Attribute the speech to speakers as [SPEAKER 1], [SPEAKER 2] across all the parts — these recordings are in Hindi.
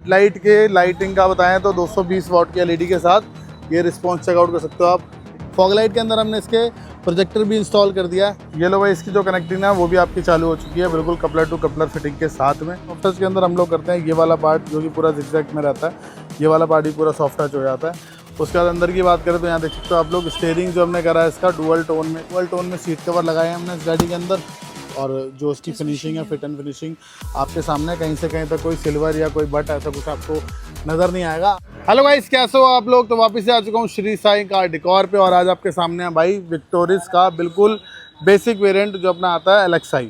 [SPEAKER 1] हेडलाइट के लाइटिंग का बताएं तो 220 वाट की एलईडी के साथ ये रिस्पॉन्स चेकआउट कर सकते हो आप। फॉग लाइट के अंदर हमने इसके प्रोजेक्टर भी इंस्टॉल कर दिया है। ये लो भाई, इसकी जो कनेक्टिंग है वो भी आपकी चालू हो चुकी है, बिल्कुल कपलर टू कपलर फिटिंग के साथ में। सॉफ्ट टच के अंदर हम लोग करते हैं ये वाला पार्ट जो कि पूरा जिगजैग में रहता है, ये वाला पार्ट भी पूरा सॉफ्ट टच हो जाता है। उसके बाद अंदर की बात करें तो यहाँ देख सकते हो आप लोग, स्टीयरिंग जो हमने करा है इसका डुअल टोन में सीट कवर लगाए हैं हमने इस गाड़ी के अंदर। और जो इसकी फिनिशिंग है, फिट एंड फिनिशिंग आपके सामने, कहीं से कहीं पर कोई सिल्वर या कोई बट ऐसा कुछ आपको नज़र नहीं आएगा। हेलो गाइस, कैसे हो आप लोग? तो वापस से आ चुका हूँ श्री साई कार डेकोर पे, और आज आपके सामने है भाई विक्टोरिस का बिल्कुल बेसिक वेरिएंट जो अपना आता है LXi।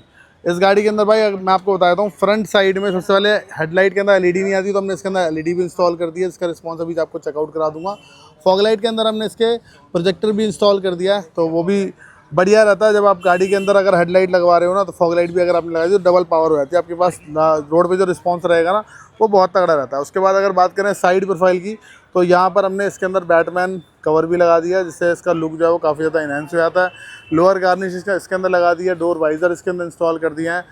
[SPEAKER 1] इस गाड़ी के अंदर भाई अगर मैं आपको बताता हूँ, फ्रंट साइड में सबसे पहले हेडलाइट के अंदर एलईडी नहीं आती, तो हमने इसके अंदर एलईडी भी इंस्टॉल कर दी है। इसका रिस्पॉन्स अभी आपको चेकआउट करा दूंगा। फॉग लाइट के अंदर हमने इसके प्रोजेक्टर भी इंस्टॉल कर दिया है, तो वो भी बढ़िया रहता है। जब आप गाड़ी के अंदर अगर हेडलाइट लगवा रहे हो ना, तो फॉग लाइट भी अगर आपने लगाई तो डबल पावर हो जाती है आपके पास। रोड पे जो रिस्पांस रहेगा ना, वो बहुत तगड़ा रहता है। उसके बाद अगर बात करें साइड प्रोफाइल की, तो यहाँ पर हमने इसके अंदर बैटमैन कवर भी लगा दिया है, जिससे इसका लुक जो है वो काफ़ी ज़्यादा इनहेंस हो जाता है। लोअर गार्निश इसके अंदर लगा दी है, डोर वाइज़र इसके अंदर इंस्टॉल कर दिए हैं।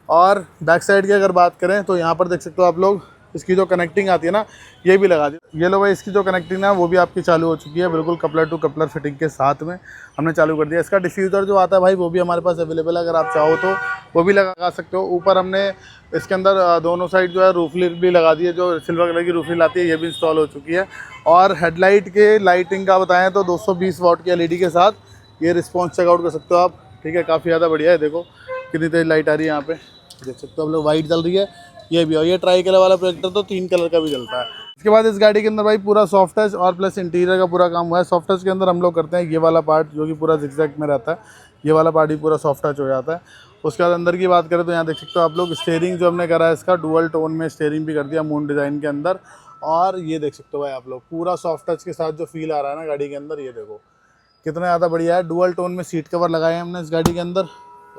[SPEAKER 1] और बैक साइड की अगर बात करें तो यहाँ पर देख सकते हो आप लोग, इसकी जो कनेक्टिंग आती है ना, ये भी लगा दी। ये लो भाई, इसकी जो कनेक्टिंग है वो भी आपकी चालू हो चुकी है, बिल्कुल कपलर टू कपलर फिटिंग के साथ में हमने चालू कर दिया। इसका डिफ्यूज़र जो आता है भाई, वो भी हमारे पास अवेलेबल है, अगर आप चाहो तो वो भी लगा सकते हो। ऊपर हमने इसके अंदर दोनों साइड जो है रूफलिट भी लगा दी है, जो सिल्वर कलर की रूफलिट आती है, ये भी इंस्टॉल हो चुकी है। और हेडलाइट के लाइटिंग का बताएं तो 220 वाट की एलईडी के साथ ये रिस्पॉन्स चेकआउट कर सकते हो आप। ठीक है, काफ़ी ज़्यादा बढ़िया है। देखो कितनी तेज लाइट आ रही है यहाँ पे, देख सकते हो आप लोग, वाइट जल रही है ये भी। और ये ट्राई कलर वाला प्रोजेक्टर तो 3 कलर का भी जलता है। इसके बाद इस गाड़ी के अंदर भाई पूरा सॉफ्ट टच और प्लस इंटीरियर का पूरा काम हुआ है। सॉफ्ट टच के अंदर हम लोग करते हैं ये वाला पार्ट जो कि पूरा जिगजैग में रहता है, ये वाला पार्ट भी पूरा सॉफ्ट टच हो जाता है। उसके बाद अंदर की बात करें तो यहाँ देख सकते हो आप लोग, स्टीयरिंग जो हमने करा है इसका डुअल टोन में स्टीयरिंग भी कर दिया मून डिज़ाइन के अंदर। और ये देख सकते हो भाई आप लोग, पूरा सॉफ्ट टच के साथ जो फील आ रहा है ना गाड़ी के अंदर, ये देखो कितना ज़्यादा बढ़िया है। डुअल टोन में सीट कवर लगाए हैं हमने इस गाड़ी के अंदर।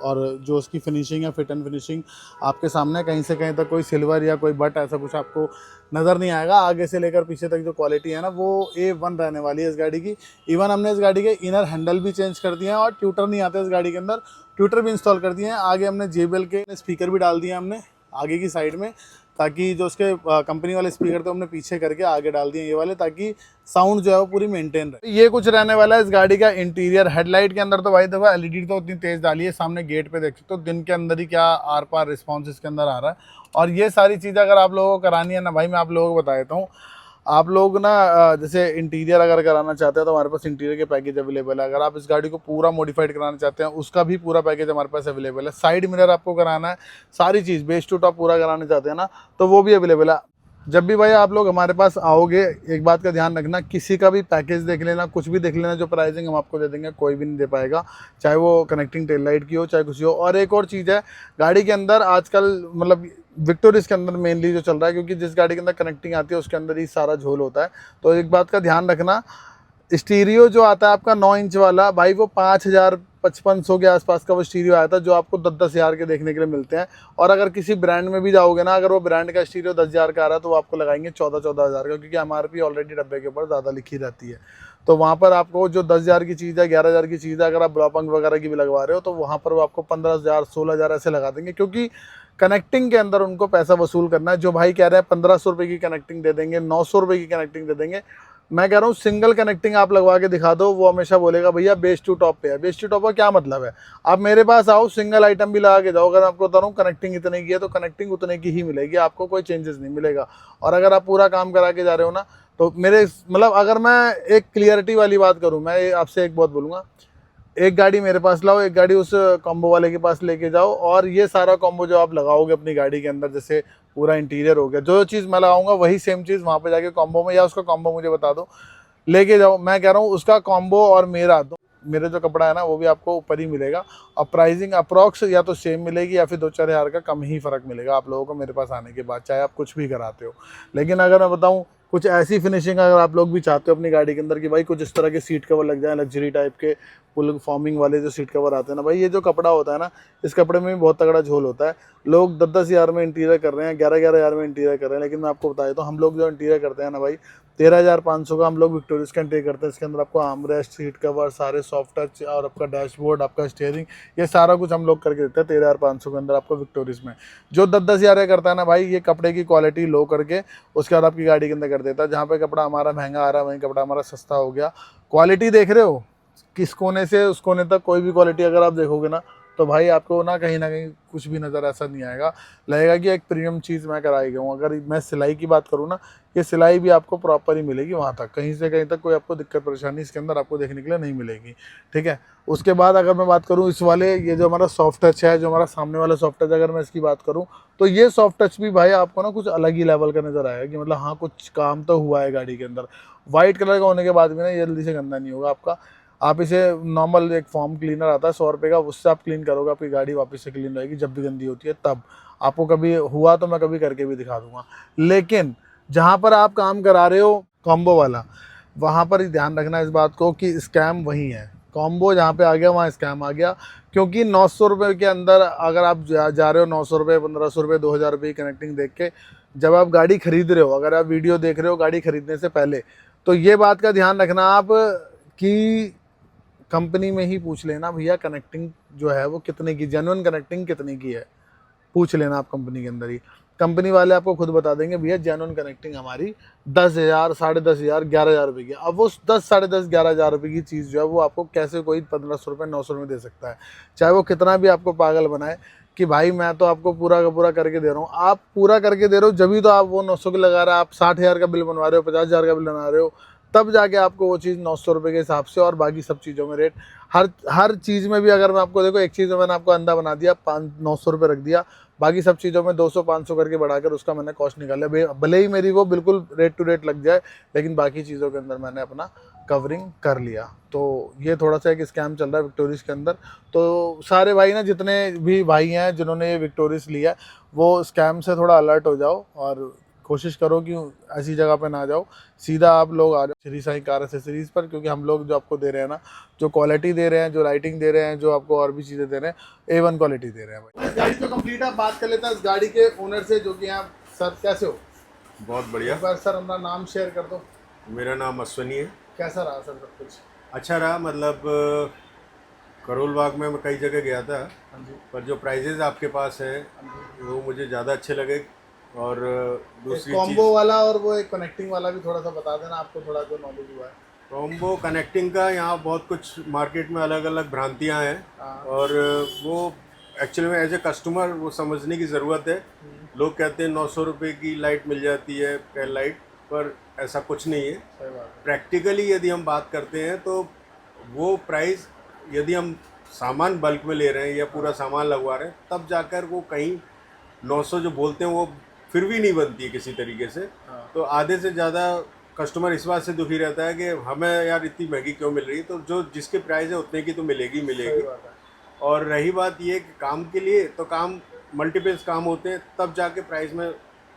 [SPEAKER 1] और जो उसकी फिनिशिंग है, फिट एंड फिनिशिंग आपके सामने, कहीं से कहीं तक कोई सिल्वर या कोई बट ऐसा कुछ आपको नज़र नहीं आएगा। आगे से लेकर पीछे तक जो क्वालिटी है ना, वो A1 रहने वाली है इस गाड़ी की। इवन हमने इस गाड़ी के इनर हैंडल भी चेंज कर दिए हैं, और ट्यूटर नहीं आते इस गाड़ी के अंदर, ट्यूटर भी इंस्टॉल कर दिए हैं। आगे हमने JBL के स्पीकर भी डाल दिए हैं हमने आगे की साइड में, ताकि जो उसके कंपनी वाले स्पीकर थे हमने पीछे करके आगे डाल दिए ये वाले, ताकि साउंड जो है वो पूरी मेंटेन रहे। ये कुछ रहने वाला है इस गाड़ी का इंटीरियर। हेडलाइट के अंदर तो भाई देखो, एलईडी तो उतनी तेज डाली है, सामने गेट पे देख सकते हो दिन के अंदर ही क्या आर पार रिस्पॉन्स इसके अंदर आ रहा है। और ये सारी चीज़ें अगर आप लोगों को करानी है ना भाई, मैं आप लोगों को बता देता हूँ। आप लोग ना जैसे इंटीरियर अगर कराना चाहते हैं तो हमारे पास इंटीरियर के पैकेज अवेलेबल है। अगर आप इस गाड़ी को पूरा मॉडिफाइड कराना चाहते हैं, उसका भी पूरा पैकेज हमारे पास अवेलेबल है। साइड मिरर आपको कराना है, सारी चीज़ बेस टू टॉप पूरा कराना चाहते हैं ना, तो वो भी अवेलेबल है। जब भी भाई आप लोग हमारे पास आओगे, एक बात का ध्यान रखना, किसी का भी पैकेज देख लेना, कुछ भी देख लेना, जो प्राइसिंग हम आपको दे देंगे कोई भी नहीं दे पाएगा, चाहे वो कनेक्टिंग टेल लाइट की हो, चाहे कुछ हो। और एक और चीज़ है, गाड़ी के अंदर आजकल मतलब विक्टोरियस के अंदर मेनली जो चल रहा है, क्योंकि जिस गाड़ी के अंदर कनेक्टिंग आती है उसके अंदर ही सारा झोल होता है। तो एक बात का ध्यान रखना, स्टीरियो जो आता है आपका 9 इंच वाला भाई, वो 5,000-5,500 के आसपास का वो स्टीरियो आया था, जो आपको 10-10 हज़ार के देखने के लिए मिलते हैं। और अगर किसी ब्रांड में भी जाओगे ना, अगर वो ब्रांड का स्टीरियो 10 हज़ार का आ रहा है, तो वो आपको लगाएंगे 14-14 हज़ार का, क्योंकि MRP ऑलरेडी डब्बे के ऊपर ज़्यादा लिखी रहती है। तो वहाँ पर आपको जो 10 हज़ार की चीज़ है, 11 हज़ार की चीज़ है, अगर आप ब्लॉपंग वगैरह की भी लगवा रहे हो, तो वहाँ पर वो आपको 15,000, 16,000 ऐसे लगा देंगे, क्योंकि कनेक्टिंग के अंदर उनको पैसा वसूल करना है। जो भाई कह रहे हैं 1,500 रुपये की कनेक्टिंग दे देंगे, 900 रुपये की कनेक्टिंग दे देंगे, मैं कह रहा हूँ सिंगल कनेक्टिंग आप लगवा के दिखा दो, वो हमेशा बोलेगा भैया बेस टू टॉप पे है। बेस टू टॉप का क्या मतलब है? आप मेरे पास आओ, सिंगल आइटम भी लगा के जाओ, अगर आपको बता रहा हूँ कनेक्टिंग इतने की है, तो कनेक्टिंग उतने की ही मिलेगी, आपको कोई चेंजेस नहीं मिलेगा। और अगर आप पूरा काम करा के जा रहे हो ना, तो मेरे मतलब अगर मैं एक क्लियरिटी वाली बात करूँ, मैं आपसे एक बात बोलूँगा, एक गाड़ी मेरे पास लाओ, एक गाड़ी उस कॉम्बो वाले के पास लेके जाओ, और ये सारा कॉम्बो जो आप लगाओगे अपनी गाड़ी के अंदर, जैसे पूरा इंटीरियर हो गया, जो चीज़ मैं लगाऊंगा वही सेम चीज़ वहाँ पे जाके कॉम्बो में, या उसका कॉम्बो मुझे बता दो, लेके जाओ। मैं कह रहा हूँ उसका कॉम्बो और मेरा जो कपड़ा है ना, वो भी आपको ऊपर ही मिलेगा। और प्राइसिंग अप्रॉक्स या तो सेम मिलेगी, या फिर 2-4 हज़ार का कम ही फ़र्क मिलेगा आप लोगों को मेरे पास आने के बाद, चाहे आप कुछ भी कराते हो। लेकिन अगर मैं बताऊँ, कुछ ऐसी फिनिशिंग अगर आप लोग भी चाहते हो अपनी गाड़ी के अंदर कि भाई कुछ इस तरह के सीट कवर लग जाए लग्जरी टाइप के, फुल फॉर्मिंग वाले जो सीट कवर आते हैं ना भाई, ये जो कपड़ा होता है ना, इस कपड़े में भी बहुत तगड़ा झोल होता है। लोग 10-10 हज़ार में इंटीरियर कर रहे हैं, 11-11 हज़ार में इंटीरियर कर रहे हैं, लेकिन मैं आपको बता देता हूँ, हम लोग जो इंटीरियर करते हैं ना भाई, 13,500 का हम लोग विक्टोरियस का इंटीरियर करते हैं। इसके अंदर आपको आर्मरेस्ट, सीट कवर, सारे सॉफ्ट टच और आपका डैशबोर्ड, आपका स्टीयरिंग, ये सारा कुछ हम लोग करके देते हैं 13,500 के अंदर आपको विक्टोरियस में। जो 10-10 हज़ार का करता है ना भाई, ये कपड़े की क्वालिटी लो करके उसके बाद आपकी गाड़ी के अंदर कर देता है। जहाँ पे कपड़ा हमारा महंगा आ रहा है वहीं कपड़ा हमारा सस्ता हो गया। क्वालिटी देख रहे हो, किस कोने से उस कोने तक कोई भी क्वालिटी अगर आप देखोगे ना, तो भाई आपको ना कहीं कुछ भी नज़र ऐसा नहीं आएगा, लगेगा कि एक प्रीमियम चीज़ मैं कराई गया हूँ। अगर मैं सिलाई की बात करूँ ना, ये सिलाई भी आपको प्रॉपर ही मिलेगी वहाँ तक, कहीं से कहीं तक कोई आपको दिक्कत परेशानी इसके अंदर आपको देखने के लिए नहीं मिलेगी, ठीक है। उसके बाद अगर मैं बात करूँ इस वाले, ये जो हमारा सॉफ्ट टच है, जो हमारा सामने वाला सॉफ्ट टच, अगर मैं इसकी बात करूँ तो ये सॉफ्ट टच भी भाई आपको ना कुछ अलग ही लेवल का नज़र आएगा कि मतलब हाँ कुछ काम तो हुआ है गाड़ी के अंदर। वाइट कलर का होने के बाद भी ना ये जल्दी से गंदा नहीं होगा आपका। आप इसे नॉर्मल एक फॉर्म क्लीनर आता है 100 रुपये का, उससे आप क्लीन करोगे, आपकी गाड़ी वापस से क्लीन रहेगी। जब भी गंदी होती है तब आपको कभी हुआ तो मैं कभी करके भी दिखा दूंगा। लेकिन जहाँ पर आप काम करा रहे हो कॉम्बो वाला, वहाँ पर ही ध्यान रखना इस बात को कि स्कैम वही है। कॉम्बो जहाँ पे आ गया वहाँ स्कैम आ गया, क्योंकि 900 रुपये के अंदर अगर आप जा रहे हो, 900 रुपये, 1500 रुपये, 2000 रुपये की कनेक्टिंग देख के जब आप गाड़ी खरीद रहे हो, अगर आप वीडियो देख रहे हो गाड़ी खरीदने से पहले, तो ये बात का ध्यान रखना आप कि कंपनी में ही पूछ लेना भैया कनेक्टिंग जो है वो कितने की, जेन्युइन कनेक्टिंग कितने की है, पूछ लेना आप कंपनी के अंदर ही। कंपनी वाले आपको खुद बता देंगे भैया जेन्युइन कनेक्टिंग हमारी 10,000, 10,500, 11,000 रुपये की। अब वो 10, 10,500, 11,000 रुपये की चीज़ जो है वो आपको कैसे कोई 1,500 रुपये, 900 में दे सकता है, चाहे वो कितना भी आपको पागल बनाए कि भाई मैं तो आपको पूरा का पूरा करके दे रहा हूँ। आप पूरा करके दे रहे हो जब ही तो आप वो 900 के लगा रहे हो, आप 60,000 का बिल बनवा रहे हो, 50,000 का बिल बना रहे हो, तब जाके आपको वो चीज़ 900 रुपये के हिसाब से। और बाकी सब चीज़ों में रेट, हर चीज़ में भी अगर मैं आपको देखो, एक चीज़ में मैंने आपको अंधा बना दिया, 900 रुपये रख दिया, बाकी सब चीज़ों में 200-500 करके बढ़ाकर उसका मैंने कॉस्ट निकाला। भले ही मेरी वो बिल्कुल रेट टू रेट लग जाए, लेकिन बाकी चीज़ों के अंदर मैंने अपना कवरिंग कर लिया। तो ये थोड़ा सा एक स्कैम चल रहा है विक्टोरियस के अंदर। तो सारे भाई ना, जितने भी भाई हैं जिन्होंने ये विक्टोरियस लिया, वो स्कैम से थोड़ा अलर्ट हो जाओ और कोशिश करो कि ऐसी जगह पे ना जाओ, सीधा आप लोग आ जाओ श्री साईं कार एक्सेसरीज़ पर, क्योंकि हम लोग जो आपको दे रहे हैं ना, जो क्वालिटी दे रहे हैं, जो राइटिंग दे रहे हैं, जो आपको और भी चीज़ें दे रहे हैं, A1 क्वालिटी दे रहे हैं भाई। इस गाड़ी तो कंप्लीट आप बात कर लेते हैं इस गाड़ी के ओनर से, जो कि आप सर कैसे हो?
[SPEAKER 2] बहुत बढ़िया।
[SPEAKER 1] एक बार सर अपना नाम शेयर कर दो।
[SPEAKER 2] मेरा नाम अश्वनी है।
[SPEAKER 1] कैसा रहा सर सब कुछ?
[SPEAKER 2] अच्छा रहा, मतलब करोल बाग में मैं कई जगह गया था,
[SPEAKER 1] हाँ जी,
[SPEAKER 2] पर जो प्राइजेज आपके पास है वो मुझे ज़्यादा अच्छे लगे। और दूसरी
[SPEAKER 1] कॉम्बो
[SPEAKER 2] चीज़,
[SPEAKER 1] वाला और वो एक कनेक्टिंग वाला भी थोड़ा सा बता देना, आपको थोड़ा जो नॉलेज हुआ है।
[SPEAKER 2] कॉम्बो कनेक्टिंग का यहाँ बहुत कुछ मार्केट में अलग अलग भ्रांतियाँ हैं,
[SPEAKER 1] हाँ।
[SPEAKER 2] और वो एक्चुअली में एज ए कस्टमर वो समझने की ज़रूरत है। लोग कहते हैं 900 रुपये की लाइट मिल जाती है, टेल लाइट, पर ऐसा कुछ नहीं है।
[SPEAKER 1] सही बात है।
[SPEAKER 2] प्रैक्टिकली यदि हम बात करते हैं तो वो प्राइस, यदि हम सामान बल्क में ले रहे हैं या पूरा सामान लगवा रहे हैं, तब जाकर वो कहीं 900 जो बोलते हैं वो फिर भी नहीं बनती है किसी तरीके से।
[SPEAKER 1] हाँ।
[SPEAKER 2] तो आधे से ज़्यादा कस्टमर इस बात से दुखी रहता है कि हमें यार इतनी महंगी क्यों मिल रही है, तो जो जिसके प्राइस है उतने की तो मिलेगी
[SPEAKER 1] सही
[SPEAKER 2] मिलेगी।
[SPEAKER 1] बात है।
[SPEAKER 2] और रही बात ये कि काम के लिए, तो काम मल्टीपल्स काम होते हैं, तब जाके प्राइस में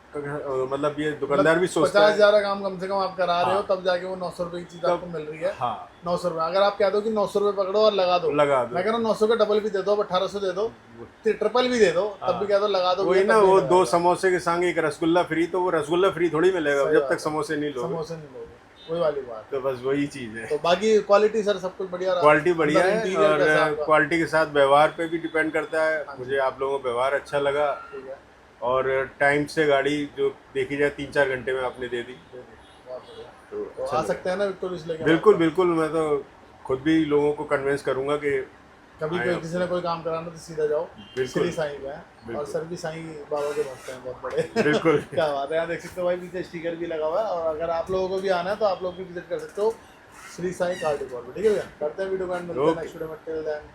[SPEAKER 2] मतलब ये दुकानदार भी सोचता
[SPEAKER 1] 50,000
[SPEAKER 2] है।
[SPEAKER 1] का काम कम से कम आप करा रहे हो,
[SPEAKER 2] हाँ।
[SPEAKER 1] तब जाके वो 900 रुपये की चीज़
[SPEAKER 2] तब
[SPEAKER 1] आपको मिल रही है।
[SPEAKER 2] हाँ,
[SPEAKER 1] 900 रुपये अगर आप कह दो कि 900 रुपये पकड़ो और लगा दो,
[SPEAKER 2] लगा दो।
[SPEAKER 1] मैं कह रहा हूँ 900 का डबल भी दे दो, अब 1800 दे दो, ट्रिपल भी दे दो, तब भी कह दो लगा दो।
[SPEAKER 2] वही
[SPEAKER 1] भैया,
[SPEAKER 2] ना,
[SPEAKER 1] तब भी
[SPEAKER 2] वो
[SPEAKER 1] लगा
[SPEAKER 2] 2
[SPEAKER 1] दो।
[SPEAKER 2] समोसे के संग एक रसगुल्ला फ्री, तो वो रसगुल्ला फ्री थोड़ी मिलेगा
[SPEAKER 1] सही
[SPEAKER 2] जब
[SPEAKER 1] बात
[SPEAKER 2] तक
[SPEAKER 1] है।
[SPEAKER 2] समोसे नहीं लोगे।
[SPEAKER 1] समोसे नहीं लोगे, वही वाली बात।
[SPEAKER 2] तो बस वही चीज़ है।
[SPEAKER 1] तो बाकी क्वालिटी सर सब कुछ बढ़िया रहा?
[SPEAKER 2] क्वालिटी बढ़िया
[SPEAKER 1] अंदर
[SPEAKER 2] है,
[SPEAKER 1] इंटीरियर कैसा
[SPEAKER 2] और
[SPEAKER 1] आपका?
[SPEAKER 2] क्वालिटी के साथ व्यवहार पे भी डिपेंड करता है। मुझे आप लोगों का व्यवहार अच्छा लगा,
[SPEAKER 1] ठीक है,
[SPEAKER 2] और टाइम से गाड़ी जो देखी जाए 3-4 घंटे में आपने दे दी।
[SPEAKER 1] बहुत बढ़िया।
[SPEAKER 2] तो
[SPEAKER 1] तो
[SPEAKER 2] अच्छा
[SPEAKER 1] आ
[SPEAKER 2] लगा।
[SPEAKER 1] सकते हैं ना विक्टोरियस लेके?
[SPEAKER 2] बिल्कुल बिल्कुल, मैं तो खुद भी लोगों को कन्विंस करूंगा कि
[SPEAKER 1] कभी कोई किसी ने कोई काम कराना तो सीधा जाओ,
[SPEAKER 2] बिल्कुल।
[SPEAKER 1] श्री साईं पे है। और सर भी साईं बाबा के भक्त हैं बहुत बड़े।
[SPEAKER 2] बिल्कुल।
[SPEAKER 1] क्या बात है, यहाँ देख सकते हो भाई, पीछे स्टिकर भी लगा हुआ है। और अगर आप लोगों को भी आना है तो आप लोग भी विजिट कर सकते हो श्री साईं कार डिपो पे। ठीक है भैया, करते हैं वीडियो को एंड, मिलते हैं नेक्स्ट वीडियो में। Till then